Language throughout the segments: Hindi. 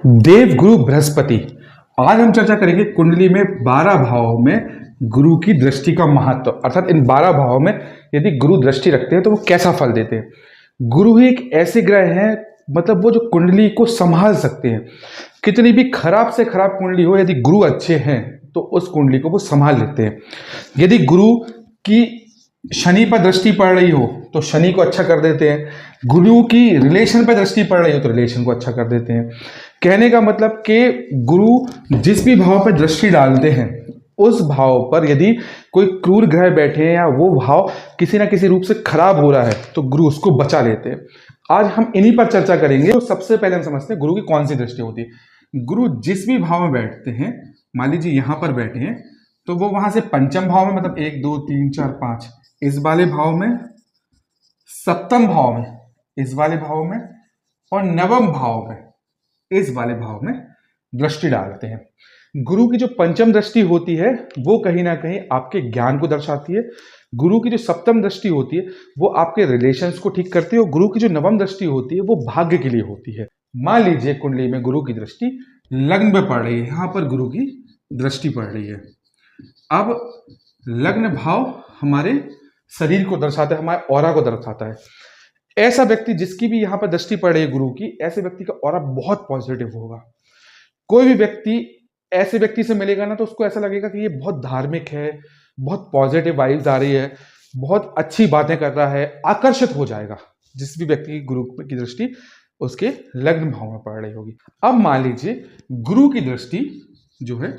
देव गुरु बृहस्पति। आज हम चर्चा करेंगे कुंडली में 12 भावों में गुरु की दृष्टि का महत्व, अर्थात इन 12 भावों में यदि गुरु दृष्टि रखते हैं तो वो कैसा फल देते हैं। गुरु ही एक ऐसे ग्रह हैं, मतलब वो जो कुंडली को संभाल सकते हैं। कितनी भी खराब से खराब कुंडली हो, यदि गुरु अच्छे हैं तो उस कुंडली को वो संभाल लेते हैं। यदि गुरु की शनि पर दृष्टि पड़ रही हो तो शनि को अच्छा कर देते हैं, गुरु की रिलेशन पर दृष्टि पड़ रही हो तो रिलेशन को अच्छा कर देते हैं। कहने का मतलब कि गुरु जिस भी भाव पर दृष्टि डालते हैं उस भाव पर यदि कोई क्रूर ग्रह बैठे हैं या वो भाव किसी ना किसी रूप से खराब हो रहा है तो गुरु उसको बचा लेते हैं। आज हम इन्हीं पर चर्चा करेंगे। तो सबसे पहले हम समझते हैं गुरु की कौन सी दृष्टि होती है। गुरु जिस भी भाव में बैठते हैं, मान लीजिए यहां पर बैठे हैं तो वो वहां से पंचम भाव में, मतलब 1 2 3 4 5 इस वाले भाव में, सप्तम भाव में इस वाले भाव में, और नवम भाव में इस वाले भाव में दृष्टि डालते हैं। गुरु की जो पंचम दृष्टि होती है वो कहीं ना कहीं आपके ज्ञान को दर्शाती है। गुरु की जो सप्तम दृष्टि होती है वो आपके रिलेशंस को ठीक करती है, और गुरु की जो नवम दृष्टि होती है वो भाग्य के लिए होती है। मान लीजिए कुंडली में गुरु की दृष्टि लग्न में पड़ रही है, यहां पर गुरु की दृष्टि पड़ रही है। अब लग्न भाव हमारे शरीर को दर्शाता है, हमारे ऑरा को दर्शाता है। ऐसा व्यक्ति जिसकी भी यहां पर दृष्टि पड़ रही है गुरु की, ऐसे व्यक्ति का ऑरा बहुत पॉजिटिव होगा। कोई भी व्यक्ति ऐसे व्यक्ति से मिलेगा ना तो उसको ऐसा लगेगा कि ये बहुत धार्मिक है, बहुत पॉजिटिव वाइब्स आ रही है, बहुत अच्छी बातें कर रहा है, आकर्षित हो जाएगा जिस भी व्यक्ति की गुरु की दृष्टि उसके लग्न भाव में पड़ रही होगी। अब मान लीजिए गुरु की दृष्टि जो है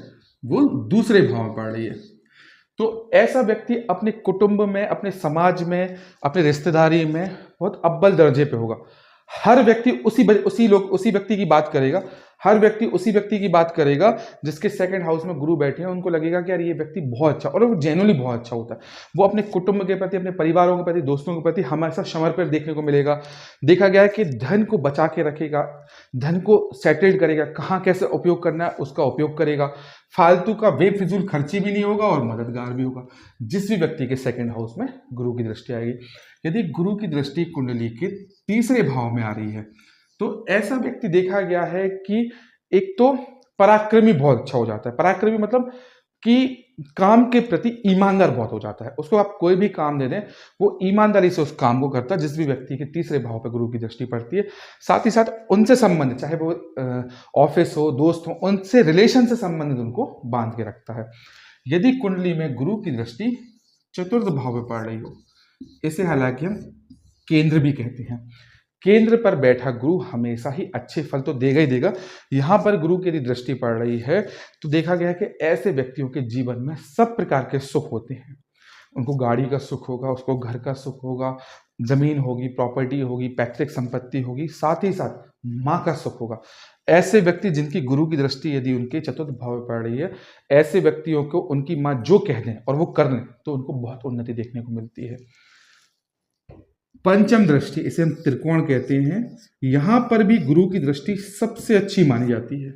वो दूसरे भाव में पड़ रही है, तो ऐसा व्यक्ति अपने कुटुंब में, अपने समाज में, अपने रिश्तेदारी में बहुत अव्वल दर्जे पे होगा। हर व्यक्ति उसी व्यक्ति की बात करेगा, हर व्यक्ति उसी व्यक्ति की बात करेगा जिसके सेकंड हाउस में गुरु बैठे हैं। उनको लगेगा कि यार ये व्यक्ति बहुत अच्छा, और वो जेन्युइनली बहुत अच्छा होता है। वो अपने कुटुंब के प्रति, अपने परिवारों के प्रति, दोस्तों के प्रति हमेशा समर्पण देखने को मिलेगा। देखा गया है कि धन को बचा के रखेगा, धन को सेटल्ड करेगा, कहाँ कैसे उपयोग करना है उसका उपयोग करेगा। फालतू का बेफिजूल खर्ची भी नहीं होगा और मददगार भी होगा। जिस भी व्यक्ति के सेकंड हाउस में गुरु की दृष्टि आएगी, यदि गुरु की दृष्टि कुंडली के तीसरे भाव में आ रही है तो ऐसा व्यक्ति देखा गया है कि एक तो पराक्रमी बहुत अच्छा हो जाता है। पराक्रमी मतलब कि काम के प्रति ईमानदार बहुत हो जाता है। उसको आप कोई भी काम दे दें वो ईमानदारी से उस काम को करता है। जिस भी व्यक्ति के तीसरे भाव पर गुरु की दृष्टि पड़ती है, साथ ही साथ उनसे संबंधित, चाहे वो ऑफिस हो, दोस्त हो, उनसे रिलेशन से संबंधित उनको बांध के रखता है। यदि कुंडली में गुरु की दृष्टि चतुर्थ भाव में पड़ रही हो, इसे हालांकि हम केंद्र भी कहते हैं। केंद्र पर बैठा गुरु हमेशा ही अच्छे फल तो देगा ही देगा। यहां पर गुरु की यदि दृष्टि पड़ रही है तो देखा गया है कि ऐसे व्यक्तियों के जीवन में सब प्रकार के सुख होते हैं। उनको गाड़ी का सुख होगा, उसको घर का सुख होगा, जमीन होगी, प्रॉपर्टी होगी, पैतृक संपत्ति होगी, साथ ही साथ माँ का सुख होगा। ऐसे व्यक्ति जिनकी गुरु की दृष्टि यदि उनके चतुर्थ भाव में पड़ रही है, ऐसे व्यक्तियों को उनकी माँ जो कह दें और वो कर लें तो उनको बहुत उन्नति देखने को मिलती है। पंचम दृष्टि, इसे हम त्रिकोण कहते हैं, यहां पर भी गुरु की दृष्टि सबसे अच्छी मानी जाती है।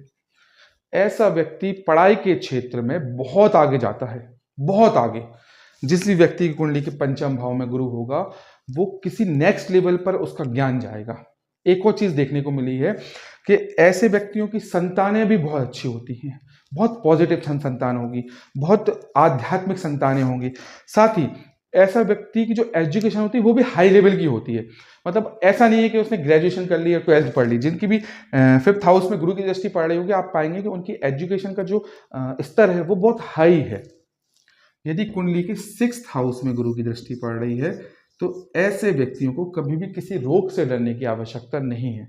ऐसा व्यक्ति पढ़ाई के क्षेत्र में बहुत आगे जाता है, बहुत आगे। जिस भी व्यक्ति की कुंडली के पंचम भाव में गुरु होगा वो किसी नेक्स्ट लेवल पर उसका ज्ञान जाएगा। एक और चीज देखने को मिली है कि ऐसे व्यक्तियों की संतानें भी बहुत अच्छी होती हैं, बहुत पॉजिटिव संतान होगी, बहुत आध्यात्मिक संतानें होंगी। साथ ही ऐसा व्यक्ति की जो एजुकेशन होती है वो भी हाई लेवल की होती है। मतलब ऐसा नहीं है कि उसने ग्रेजुएशन कर ली या 12th पढ़ ली। जिनकी भी 5th हाउस में गुरु की दृष्टि पड़ रही होगी, आप पाएंगे कि उनकी एजुकेशन का जो स्तर है वो बहुत हाई है। यदि कुंडली के 6th हाउस में गुरु की दृष्टि पड़ रही है तो ऐसे व्यक्तियों को कभी भी किसी रोग से डरने की आवश्यकता नहीं है।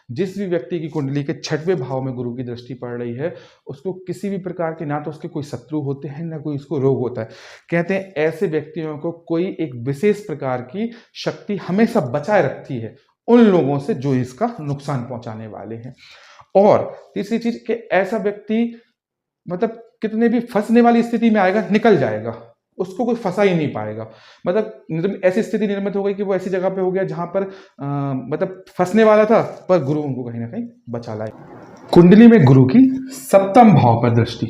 जिस भी व्यक्ति की कुंडली के 6वें भाव में गुरु की दृष्टि पड़ रही है उसको किसी भी प्रकार के, ना तो उसके कोई शत्रु होते हैं ना कोई उसको रोग होता है। कहते हैं ऐसे व्यक्तियों को कोई एक विशेष प्रकार की शक्ति हमेशा बचाए रखती है उन लोगों से जो इसका नुकसान पहुंचाने वाले हैं। और तीसरी चीज कि ऐसा व्यक्ति मतलब कितने भी फंसने वाली स्थिति में आएगा निकल जाएगा, उसको कोई फंसा ही नहीं पाएगा। मतलब ऐसी स्थिति निर्मित हो गई कि वो ऐसी जगह पे हो गया जहां पर मतलब फंसने वाला था पर गुरु उनको कहीं ना कहीं बचा लाए। कुंडली में गुरु की सप्तम भाव पर दृष्टि,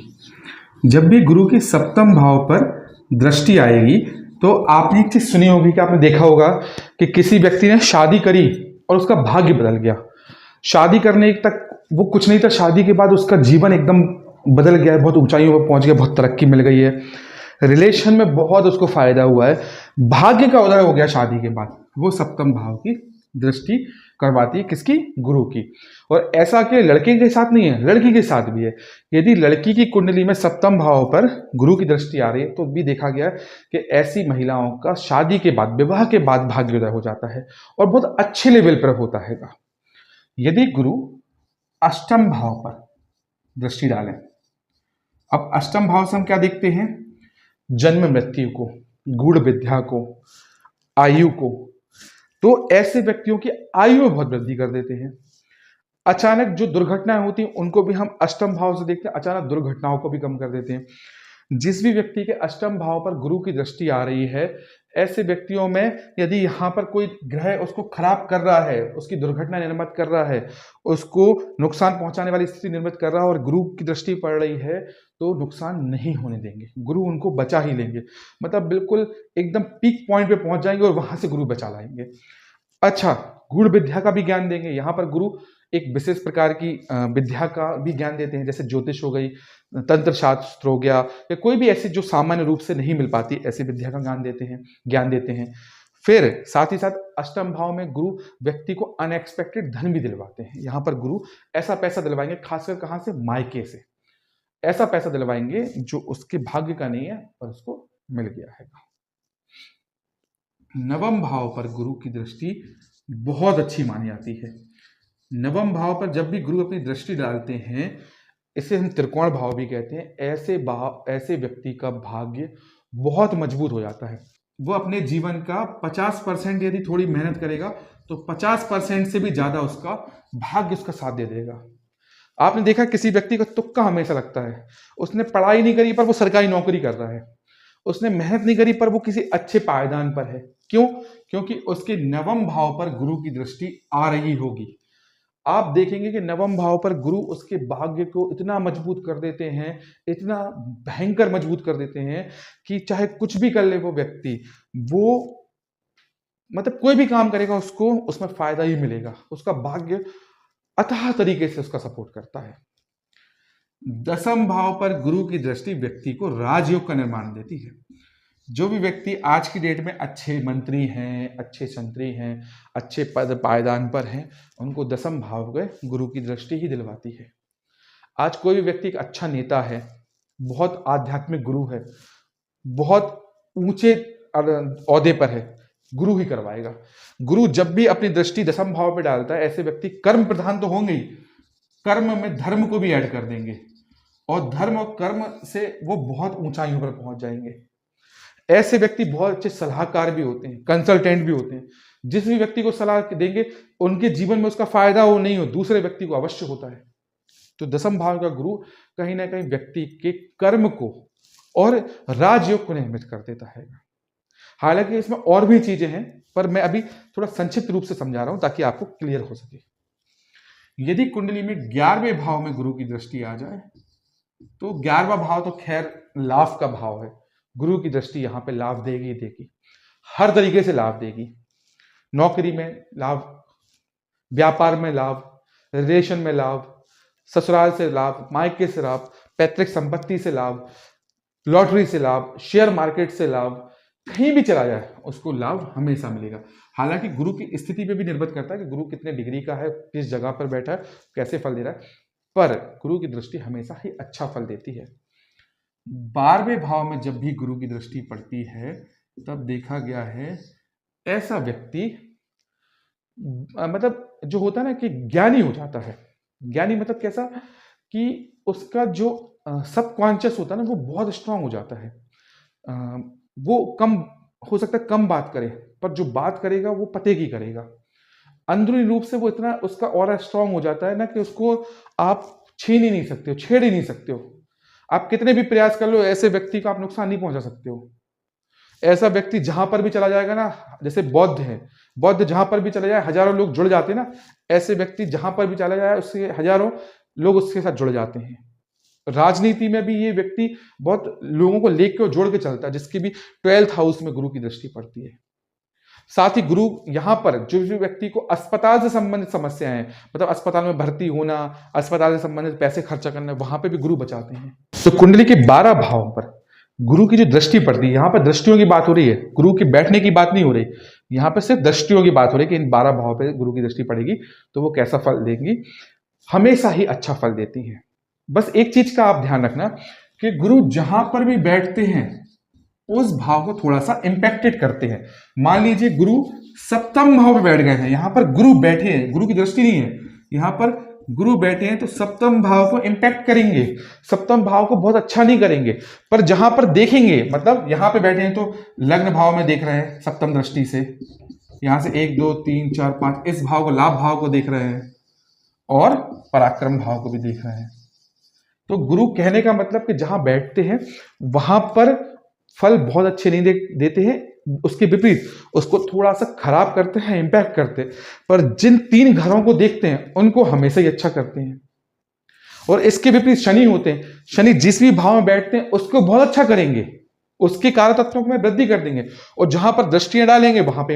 जब भी गुरु की सप्तम भाव पर दृष्टि आएगी तो आपने एक चीज सुनी होगी कि आपने देखा होगा कि किसी व्यक्ति ने शादी करी और उसका भाग्य बदल गया। शादी करने तक वो कुछ नहीं था, शादी के बाद उसका जीवन एकदम बदल गया है, बहुत ऊंचाइयों पर पहुंच गया, बहुत तरक्की मिल गई है, रिलेशन में बहुत उसको फायदा हुआ है, भाग्य का उदय हो गया शादी के बाद। वो सप्तम भाव की दृष्टि करवाती है, किसकी? गुरु की। और ऐसा कि लड़के के साथ नहीं है, लड़की के साथ भी है। यदि लड़की की कुंडली में सप्तम भाव पर गुरु की दृष्टि आ रही है तो भी देखा गया है कि ऐसी महिलाओं का शादी के बाद, विवाह के बाद भाग्योदय हो जाता है और बहुत अच्छे लेवल पर होता है। यदि गुरु अष्टम भाव पर दृष्टि डालें, अब अष्टम भाव से हम क्या देखते हैं? जन्म मृत्यु को, गूढ़ विद्या को, आयु को। तो ऐसे व्यक्तियों की आयु में बहुत वृद्धि कर देते हैं। अचानक जो दुर्घटनाएं होती हैं उनको भी हम अष्टम भाव से देखते हैं, अचानक दुर्घटनाओं को भी कम कर देते हैं। जिस भी व्यक्ति के अष्टम भाव पर गुरु की दृष्टि आ रही है, ऐसे व्यक्तियों में यदि यहाँ पर कोई ग्रह उसको खराब कर रहा है, उसकी दुर्घटना निर्मित कर रहा है, उसको नुकसान पहुंचाने वाली स्थिति निर्मित कर रहा है और गुरु की दृष्टि पड़ रही है, तो नुकसान नहीं होने देंगे, गुरु उनको बचा ही लेंगे। मतलब बिल्कुल एकदम पीक पॉइंट पे पहुंच जाएंगे और वहां से गुरु बचा लाएंगे। अच्छा, गूढ़ विद्या का भी ज्ञान देंगे। यहाँ पर गुरु एक विशेष प्रकार की विद्या का भी ज्ञान देते हैं, जैसे ज्योतिष हो गई, तंत्र शास्त्र हो गया, या कोई भी ऐसी जो सामान्य रूप से नहीं मिल पाती, ऐसी विद्या का ज्ञान देते हैं। फिर साथ ही साथ अष्टम भाव में गुरु व्यक्ति को अनएक्सपेक्टेड धन भी दिलवाते हैं। यहाँ पर गुरु ऐसा पैसा दिलवाएंगे, खासकर कहाँ से? मायके से ऐसा पैसा दिलवाएंगे जो उसके भाग्य का नहीं है और उसको मिल गया है। नवम भाव पर गुरु की दृष्टि बहुत अच्छी मानी जाती है। नवम भाव पर जब भी गुरु अपनी दृष्टि डालते हैं, इसे हम त्रिकोण भाव भी कहते हैं, ऐसे व्यक्ति का भाग्य बहुत मजबूत हो जाता है। वो अपने जीवन का 50% यदि थोड़ी मेहनत करेगा तो 50% से भी ज्यादा उसका भाग्य उसका साथ दे देगा। आपने देखा किसी व्यक्ति का तुक्का हमेशा लगता है, उसने पढ़ाई नहीं करी पर वो सरकारी नौकरी कर रहा है, उसने मेहनत नहीं करी पर वो किसी अच्छे पायदान पर है। क्यों? क्योंकि उसके नवम भाव पर गुरु की दृष्टि आ रही होगी। आप देखेंगे कि नवम भाव पर गुरु उसके भाग्य को इतना मजबूत कर देते हैं, इतना भयंकर मजबूत कर देते हैं कि चाहे कुछ भी कर ले वो व्यक्ति, वो मतलब कोई भी काम करेगा उसको उसमें फायदा ही मिलेगा। उसका भाग्य अथाह तरीके से उसका सपोर्ट करता है। दसम भाव पर गुरु की दृष्टि व्यक्ति को राजयोग का निर्माण देती है। जो भी व्यक्ति आज की डेट में अच्छे मंत्री हैं, अच्छे संतरी हैं, अच्छे पद पायदान पर हैं, उनको दसम भाव के गुरु की दृष्टि ही दिलवाती है। आज कोई भी व्यक्ति एक अच्छा नेता है, बहुत आध्यात्मिक गुरु है, बहुत ऊंचे ओहदे पर है, गुरु ही करवाएगा। गुरु जब भी अपनी दृष्टि दसम भाव पे डालता है, ऐसे व्यक्ति कर्म प्रधान तो होंगे ही, कर्म में धर्म को भी ऐड कर देंगे और धर्म और कर्म से वो बहुत ऊंचाइयों पर पहुंच जाएंगे। ऐसे व्यक्ति बहुत अच्छे सलाहकार भी होते हैं, कंसल्टेंट भी होते हैं। जिस भी व्यक्ति को सलाह देंगे उनके जीवन में उसका फायदा हो नहीं हो, दूसरे व्यक्ति को अवश्य होता है। तो दसम भाव का गुरु कहीं ना कहीं व्यक्ति के कर्म को और राजयोग को निर्मित कर देता है। हालांकि इसमें और भी चीजें हैं, पर मैं अभी थोड़ा संक्षिप्त रूप से समझा रहा हूं ताकि आपको क्लियर हो सके। यदि कुंडली में 11वें भाव में गुरु की दृष्टि आ जाए तो 11वां भाव तो खैर लाभ का भाव है, गुरु की दृष्टि यहां पे लाभ देगी ही देगी, हर तरीके से लाभ देगी। नौकरी में लाभ, व्यापार में लाभ, रिलेशन में लाभ, ससुराल से लाभ, मायके से लाभ, पैतृक संपत्ति से लाभ, लॉटरी से लाभ, शेयर मार्केट से लाभ, कहीं भी चला जाए उसको लाभ हमेशा मिलेगा। हालांकि गुरु की स्थिति पे भी निर्भर करता है कि गुरु कितने डिग्री का है, किस जगह पर बैठा है, कैसे फल दे रहा है, पर गुरु की दृष्टि हमेशा ही अच्छा फल देती है। 12वें भाव में जब भी गुरु की दृष्टि पड़ती है तब देखा गया है ऐसा व्यक्ति मतलब जो होता है ना कि ज्ञानी हो जाता है। ज्ञानी मतलब कैसा कि उसका जो सबकॉन्शियस होता है ना वो बहुत स्ट्रांग हो जाता है। वो कम हो सकता है कम बात करे, पर जो बात करेगा वो पते की करेगा। अंदरूनी रूप से वो इतना उसका ऑरा स्ट्रांग हो जाता है ना कि उसको आप छीन ही नहीं सकते हो, छेड़ ही नहीं सकते हो। आप कितने भी प्रयास कर लो, ऐसे व्यक्ति को आप नुकसान नहीं पहुंचा सकते हो। ऐसा व्यक्ति जहां पर भी चला जाएगा ना, जैसे बौद्ध है, बौद्ध जहां पर भी चला जाए हजारों लोग जुड़ जाते हैं ना, ऐसे व्यक्ति जहां पर भी चला जाए उससे हजारों लोग उसके साथ जुड़ जाते हैं। राजनीति में भी ये व्यक्ति बहुत लोगों को लेकर जोड़ के चलता है, जिसकी भी 12th हाउस में गुरु की दृष्टि पड़ती है। साथ ही गुरु यहाँ पर जो भी व्यक्ति को अस्पताल से संबंधित समस्याएं हैं, मतलब अस्पताल में भर्ती होना, अस्पताल से संबंधित पैसे खर्चा करना, वहां पे भी गुरु बचाते हैं। तो कुंडली के 12 भावों पर गुरु की जो दृष्टि पड़ती है, यहाँ पर दृष्टियों की बात हो रही है, गुरु के बैठने की बात नहीं हो रही, यहाँ पर सिर्फ दृष्टियों की बात हो रही है कि इन 12 भावों पर गुरु की दृष्टि पड़ेगी तो वो कैसा फल देंगी। हमेशा ही अच्छा फल देती है। बस एक चीज का आप ध्यान रखना कि गुरु जहां पर भी बैठते हैं उस भाव को थोड़ा सा इंपैक्टेड करते हैं। मान लीजिए गुरु सप्तम भाव पे बैठ गए हैं, यहां पर गुरु बैठे हैं, गुरु की दृष्टि नहीं है, यहां पर गुरु बैठे हैं तो सप्तम भाव को इंपैक्ट करेंगे, सप्तम भाव को बहुत अच्छा नहीं करेंगे। पर जहां पर देखेंगे, मतलब यहां पे बैठे हैं तो लग्न भाव में देख रहे हैं सप्तम दृष्टि से, यहां से 1 2 3 4 5 इस भाव को, लाभ भाव को देख रहे हैं और पराक्रम भाव को भी देख रहे हैं। तो गुरु कहने का मतलब कि जहां बैठते हैं वहां पर फल बहुत अच्छे नहीं देते हैं, उसके विपरीत उसको थोड़ा सा खराब करते हैं, इंपैक्ट करते हैं। पर जिन 3 घरों को देखते हैं उनको हमेशा ही अच्छा करते हैं। और इसके विपरीत शनि होते हैं, शनि जिस भी भाव में बैठते हैं उसको बहुत अच्छा करेंगे, उसके कारक तत्वों में वृद्धि कर देंगे, और जहां पर दृष्टियां डालेंगे वहां पे